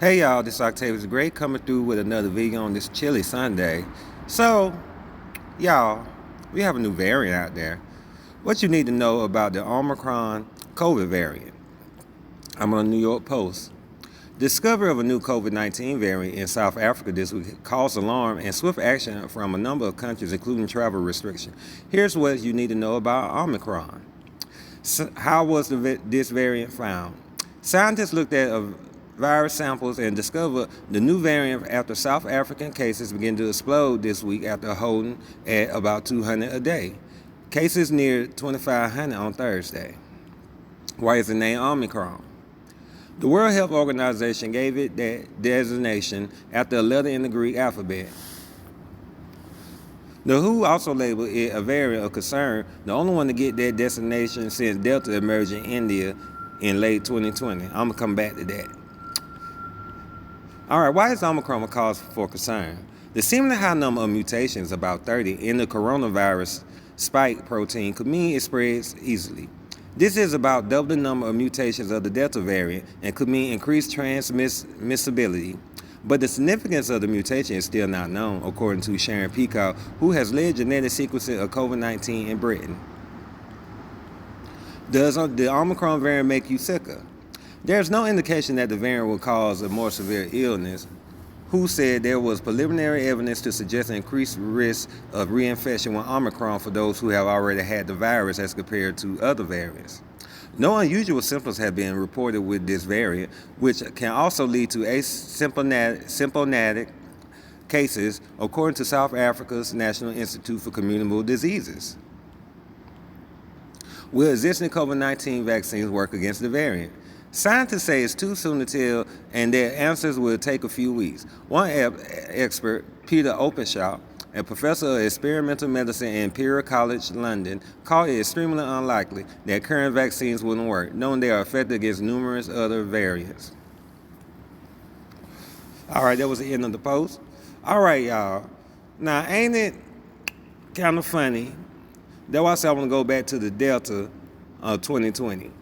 Hey y'all, this is Octavius Gray coming through with another video on this chilly Sunday. So, y'all, we have a new variant out there. What you need to know about the Omicron COVID variant. I'm on the New York Post. Discovery of a new COVID-19 variant in South Africa this week caused alarm and swift action from a number of countries, including travel restrictions. Here's what you need to know about Omicron. So how was this variant found? Scientists looked at virus samples and discovered the new variant after South African cases began to explode this week after holding at about 200 a day. Cases near 2,500 on Thursday. Why is the name Omicron? The World Health Organization gave it that designation after a letter in the Greek alphabet. The WHO also labeled it a variant of concern, the only one to get that designation since Delta emerged in India in late 2020. I'm going to come back to that. All right, why is Omicron a cause for concern? The seemingly high number of mutations, about 30, in the coronavirus spike protein could mean it spreads easily. This is about double the number of mutations of the Delta variant and could mean increased transmissibility. But the significance of the mutation is still not known, according to Sharon Peacock, who has led genetic sequencing of COVID-19 in Britain. Does the Omicron variant make you sicker? There's no indication that the variant will cause a more severe illness. WHO said there was preliminary evidence to suggest an increased risk of reinfection with Omicron for those who have already had the virus as compared to other variants. No unusual symptoms have been reported with this variant, which can also lead to asymptomatic cases, according to South Africa's National Institute for Communicable Diseases. Will existing COVID-19 vaccines work against the variant? Scientists say it's too soon to tell, and their answers will take a few weeks. One expert, Peter Openshaw, a professor of experimental medicine in Imperial College London, called it extremely unlikely that current vaccines wouldn't work, knowing they are effective against numerous other variants. All right, that was the end of the post. All right, y'all. Now, ain't it kind of funny? That's why I said I want to go back to the Delta of 2020.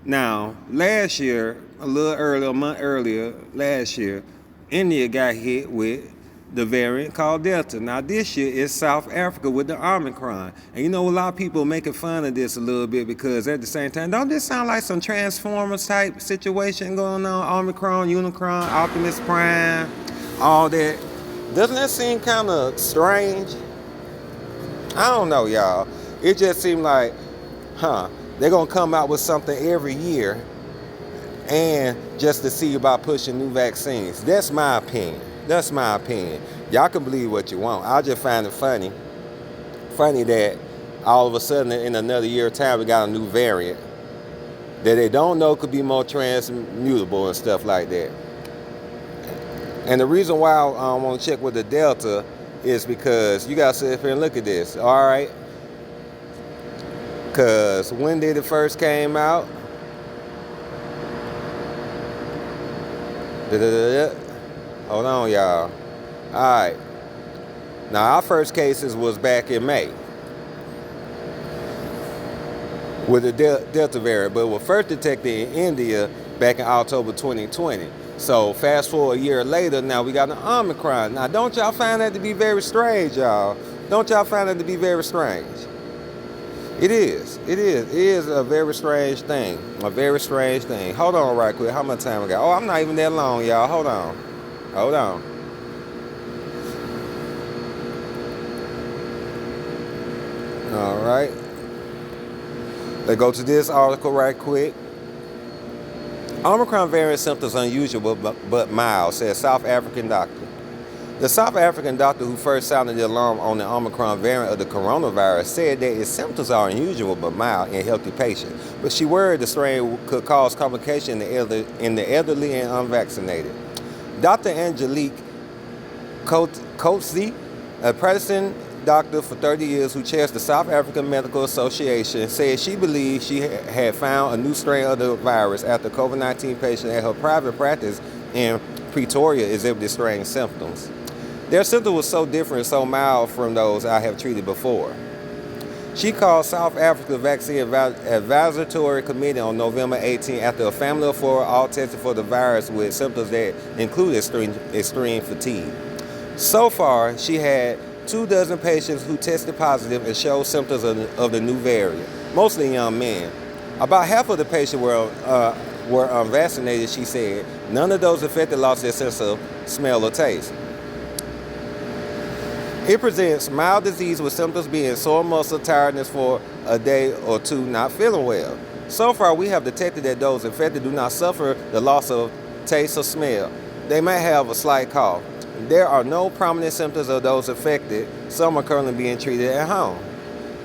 Now, last year, a month earlier, last year, India got hit with the variant called Delta. Now, this year is South Africa with the Omicron. And you know, a lot of people are making fun of this a little bit because at the same time, don't this sound like some Transformers type situation going on? Omicron, Unicron, Optimus Prime, all that. Doesn't that seem kind of strange? I don't know, y'all. It just seemed like, they're going to come out with something every year and just to see about pushing new vaccines. That's my opinion. Y'all can believe what you want. I just find it funny that all of a sudden in another year time we got a new variant that they don't know could be more transmutable and stuff like that. And the reason why I want to check with the Delta is because you got to sit up here and look at this, all right? Because when did it first came out? Hold on, y'all. All right. Now, our first cases was back in May with the Delta variant, but it was first detected in India back in October 2020. So fast forward a year later, now we got an Omicron. Now, don't y'all find that to be very strange, y'all? Don't y'all find that to be very strange? It is a very strange thing. Hold on right quick. How much time we got? Oh, I'm not even that long, y'all. Hold on. All right. Let's go to this article right quick. Omicron variant symptoms unusual but mild, says South African doctor. The South African doctor who first sounded the alarm on the Omicron variant of the coronavirus said that its symptoms are unusual but mild in healthy patients, but she worried the strain could cause complications in the elderly and unvaccinated. Dr. Angelique Coetzee, a practicing doctor for 30 years who chairs the South African Medical Association, said she believed she had found a new strain of the virus after a COVID-19 patient at her private practice in Pretoria exhibited strange symptoms. Their symptoms were so different and so mild from those I have treated before. She called South Africa's Vaccine Advisory Committee on November 18 after a family of 4 all tested for the virus with symptoms that include extreme fatigue. So far, she had 24 patients who tested positive and showed symptoms of the new variant, mostly young men. About half of the patients were unvaccinated, she said. None of those affected lost their sense of smell or taste. It presents mild disease with symptoms being sore muscle, tiredness for a day or two, not feeling well. So far, we have detected that those infected do not suffer the loss of taste or smell. They may have a slight cough. There are no prominent symptoms of those affected. Some are currently being treated at home.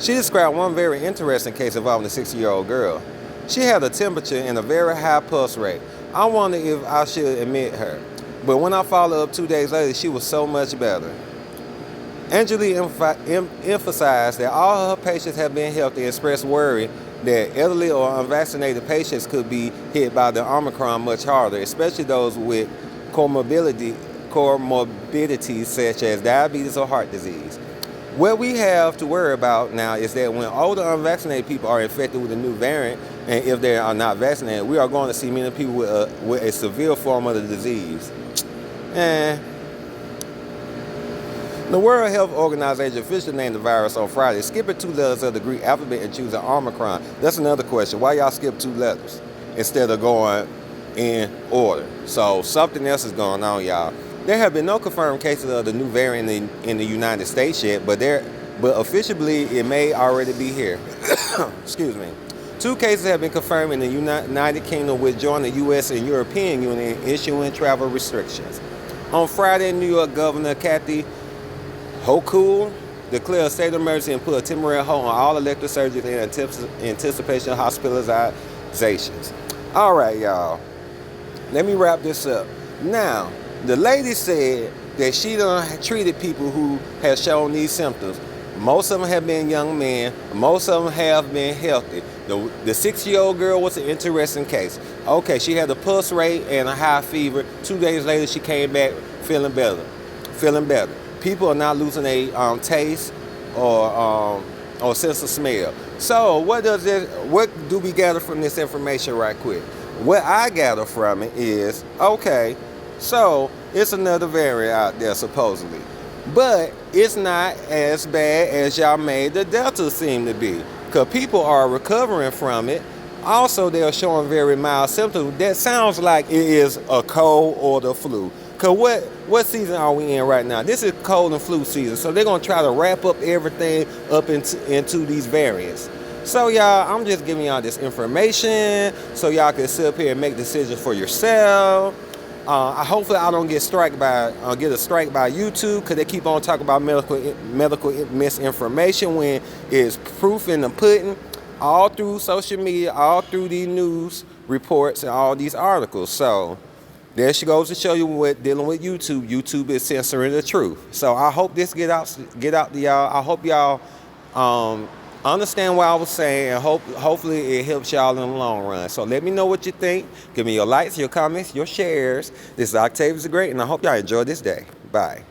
She described one very interesting case involving a 60-year-old girl. She had a temperature and a very high pulse rate. I wondered if I should admit her, but when I followed up 2 days later, she was so much better. Angelique emphasized that all her patients have been healthy and expressed worry that elderly or unvaccinated patients could be hit by the Omicron much harder, especially those with comorbidities such as diabetes or heart disease. What we have to worry about now is that when older unvaccinated people are infected with a new variant, and if they are not vaccinated, we are going to see many people with a severe form of the disease. The World Health Organization officially named the virus on Friday, skipping 2 letters of the Greek alphabet and choosing Omicron. That's another question. Why y'all skip 2 letters instead of going in order? So something else is going on, y'all. There have been no confirmed cases of the new variant in the United States yet, but officially it may already be here. Excuse me. 2 cases have been confirmed in the United Kingdom, which joined the U.S. and European Union in issuing travel restrictions. On Friday, New York Governor Kathy Hochul declared a state of emergency and put a temporary hold on all elective surgeries in anticipation of hospitalizations. All right, y'all. Let me wrap this up. Now, the lady said that she done treated people who have shown these symptoms. Most of them have been young men. Most of them have been healthy. The 6-year-old girl was an interesting case. Okay, she had a pulse rate and a high fever. 2 days later, she came back feeling better. People are not losing a taste or sense of smell. So what do we gather from this information right quick? What I gather from it is, okay, so it's another variant out there supposedly. But it's not as bad as y'all made the Delta seem to be. Because people are recovering from it. Also, they're showing very mild symptoms. That sounds like it is a cold or the flu. Because what season are we in right now? This is cold and flu season. So they're going to try to wrap up everything up into these variants. So y'all, I'm just giving y'all this information so y'all can sit up here and make decisions for yourself. Hopefully I don't get a strike by YouTube, because they keep on talking about medical misinformation when it's proof in the pudding all through social media, all through these news reports and all these articles. So there she goes to show you what dealing with YouTube. YouTube is censoring the truth. So I hope this get out to y'all. I hope y'all understand what I was saying, and hopefully it helps y'all in the long run. So let me know what you think. Give me your likes, your comments, your shares. This is Octavius the Great, and I hope y'all enjoy this day. Bye.